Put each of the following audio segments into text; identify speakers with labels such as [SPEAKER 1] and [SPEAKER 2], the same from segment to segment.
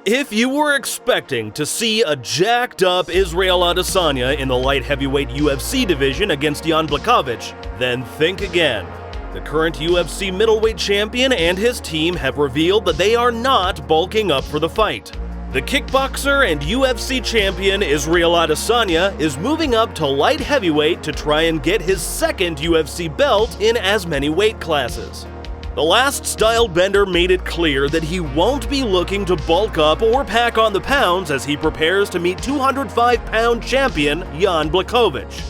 [SPEAKER 1] If you were expecting to see a jacked-up Israel Adesanya in the light heavyweight UFC division against Jan Blachowicz, then think again. The current UFC middleweight champion and his team have revealed that they are not bulking up for the fight. The kickboxer and UFC champion Israel Adesanya is moving up to light heavyweight to try and get his second UFC belt in as many weight classes. The last style bender made it clear that he won't be looking to bulk up or pack on the pounds as he prepares to meet 205-pound champion Jan Blachowicz.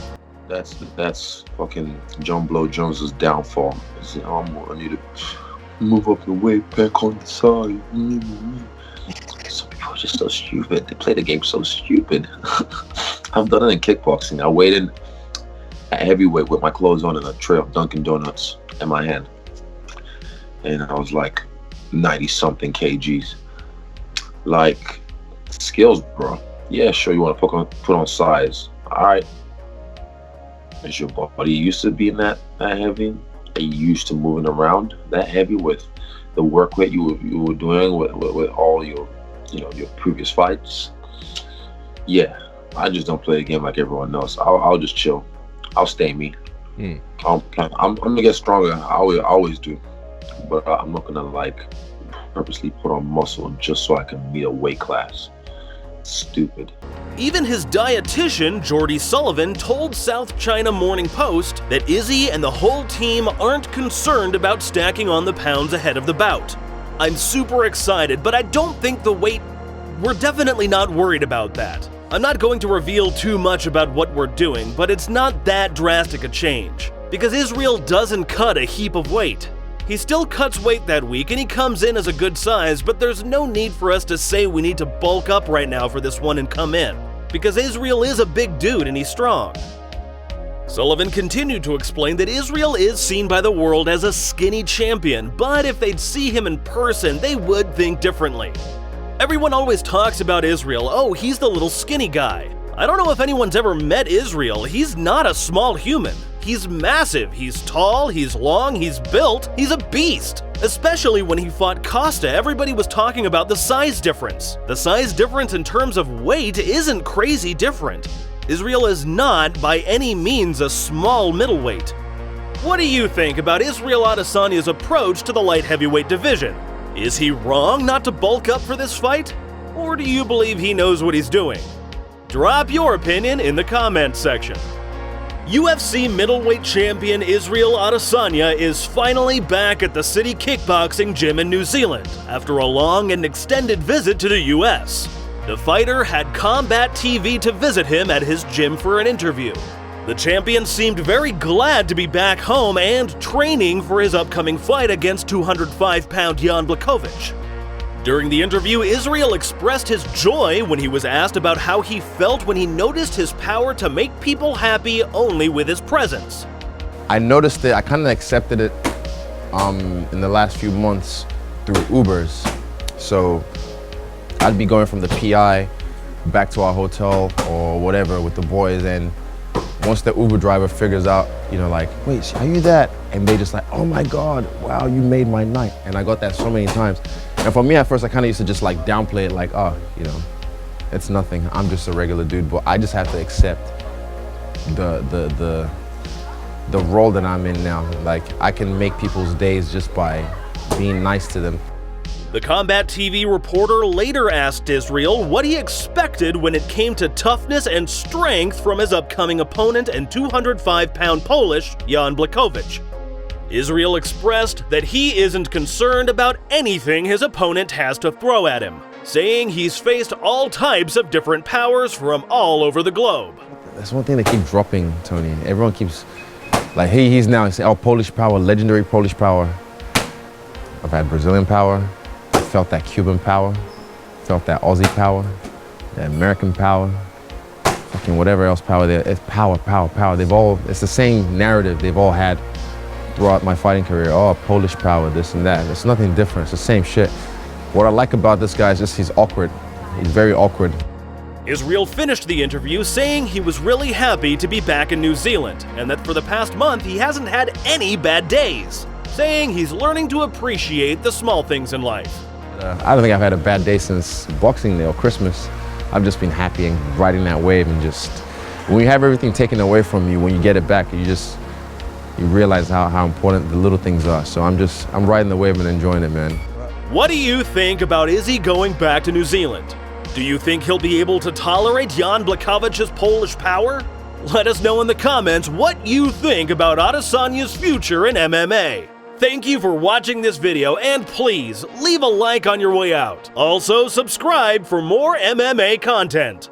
[SPEAKER 2] That's fucking John Blow Jones's downfall. I need to move up the weight, back on the side. Some people are just so stupid. They play the game so stupid. I've done it in kickboxing. I weighed at heavyweight with my clothes on and a tray of Dunkin' Donuts in my hand. And I was like 90-something kgs. Like, skills, bro. Yeah, sure, you want to put on size. All right. Is your body used to being that heavy? Are you used to moving around that heavy with the work rate you were doing with all your previous fights? Yeah, I just don't play the game like everyone else. I'll just chill. I'll stay me. I'm gonna get stronger. I always do. But I'm not gonna like purposely put on muscle just so I can meet a weight class. Stupid.
[SPEAKER 1] Even his dietitian, Jordy Sullivan, told South China Morning Post that Izzy and the whole team aren't concerned about stacking on the pounds ahead of the bout. I'm super excited, but I don't think the weight... We're definitely not worried about that. I'm not going to reveal too much about what we're doing, but it's not that drastic a change, because Israel doesn't cut a heap of weight. He still cuts weight that week and he comes in as a good size, but there's no need for us to say we need to bulk up right now for this one and come in, because Israel is a big dude and he's strong. Sullivan continued to explain that Israel is seen by the world as a skinny champion, but if they'd see him in person, they would think differently. Everyone always talks about Israel, oh, he's the little skinny guy. I don't know if anyone's ever met Israel. He's not a small human. He's massive, he's tall, he's long, he's built, he's a beast. Especially when he fought Costa, everybody was talking about the size difference. The size difference in terms of weight isn't crazy different. Israel is not by any means a small middleweight. What do you think about Israel Adesanya's approach to the light heavyweight division? Is he wrong not to bulk up for this fight? Or do you believe he knows what he's doing? Drop your opinion in the comments section. UFC middleweight champion Israel Adesanya is finally back at the City Kickboxing Gym in New Zealand after a long and extended visit to the US. The fighter had Combat TV to visit him at his gym for an interview. The champion seemed very glad to be back home and training for his upcoming fight against 205-pound Jan Blachowicz. During the interview, Israel expressed his joy when he was asked about how he felt when he noticed his power to make people happy only with his presence.
[SPEAKER 3] I noticed it, I kind of accepted it in the last few months through Ubers. So I'd be going from the PI back to our hotel or whatever with the boys, and once the Uber driver figures out, like, wait, are you that? And they just like, oh my God, wow, you made my night. And I got that so many times. And for me at first, I kind of used to just like downplay it like, oh, it's nothing. I'm just a regular dude. But I just have to accept the role that I'm in now. Like, I can make people's days just by being nice to them.
[SPEAKER 1] The Combat TV reporter later asked Israel what he expected when it came to toughness and strength from his upcoming opponent and 205-pound Polish Jan Blachowicz. Israel expressed that he isn't concerned about anything his opponent has to throw at him, saying he's faced all types of different powers from all over the globe.
[SPEAKER 3] That's one thing they keep dropping, Tony. Everyone keeps, like, he's saying, oh, Polish power, legendary Polish power. I've had Brazilian power. I felt that Cuban power. Felt that Aussie power. That American power. Fucking whatever else power there. It's power, power, power. It's the same narrative they've all had throughout my fighting career. Oh, Polish power, this and that. It's nothing different. It's the same shit. What I like about this guy is just he's awkward. He's very awkward.
[SPEAKER 1] Israel finished the interview saying he was really happy to be back in New Zealand and that for the past month he hasn't had any bad days, saying he's learning to appreciate the small things in life.
[SPEAKER 3] I don't think I've had a bad day since Boxing Day or Christmas. I've just been happy and riding that wave, and just when you have everything taken away from you, when you get it back, you realize how important the little things are. So I'm riding the wave and enjoying it, man.
[SPEAKER 1] What do you think about Izzy going back to New Zealand? Do you think he'll be able to tolerate Jan Blachowicz's Polish power? Let us know in the comments what you think about Adesanya's future in MMA. Thank you for watching this video, and please leave a like on your way out. Also, subscribe for more MMA content.